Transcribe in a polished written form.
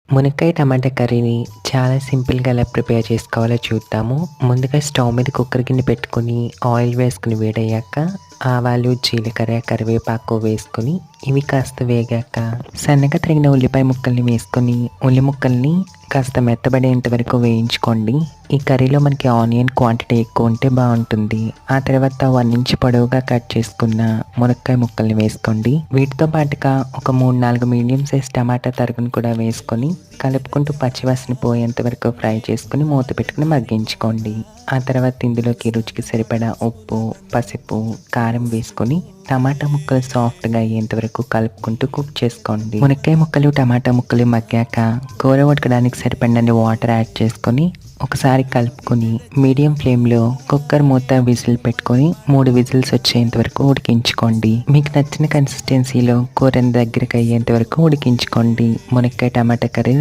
మునక్కాయ టమాటా కర్రీని చాలా సింపుల్గా ఎలా ప్రిపేర్ చేసుకోవాలో చూద్దాము. ముందుగా స్టవ్ మీద కుక్కర్ గిన్నె పెట్టుకొని ఆయిల్ వేసుకుని వేడయ్యాక ఆవాలు, జీలకర్ర, కరివేపాకు వేసుకొని ఇవి కాస్త వేగాక సన్నగా తరిగిన ఉల్లిపాయ ముక్కల్ని వేసుకొని ఉల్లి ముక్కల్ని కాస్త మెత్తబడేంత వరకు వేయించుకోండి. ఈ కర్రీలో మనకి ఆనియన్ క్వాంటిటీ ఎక్కువ ఉంటే బాగుంటుంది. ఆ తర్వాత 1 ఇంచ్ పొడవుగా కట్ చేసుకున్న మునక్కాయ ముక్కల్ని వేసుకోండి. వీటితో పాటుగా ఒక 3-4 మీడియం సైజ్ టమాటా తరుగును కూడా వేసుకొని కలుపుకుంటూ పచ్చివాసన పోయేంత వరకు ఫ్రై చేసుకుని మూత పెట్టుకుని మగ్గించుకోండి. ఆ తర్వాత ఇందులోకి రుచికి సరిపడా ఉప్పు, పసుపు, కారం వేసుకొని టమాటా ముక్కలు సాఫ్ట్గా అయ్యేంత వరకు కలుపుకుంటూ కుక్ చేసుకోండి. మునక్కాయ ముక్కలు, టమాటా ముక్కలు మగ్గాక కూర ఉడకడానికి సరిపడినన్ని వాటర్ యాడ్ చేసుకొని ఒకసారి కలుపుకొని మీడియం ఫ్లేమ్లో కుక్కర్ మూత విజిల్ పెట్టుకొని 3 విజిల్స్ వచ్చేంత వరకు ఉడికించుకోండి. మీకు నచ్చిన కన్సిస్టెన్సీలో కూరని దగ్గరికి అయ్యేంత వరకు ఉడికించుకోండి. మునక్కాయ టమాటా కర్రీ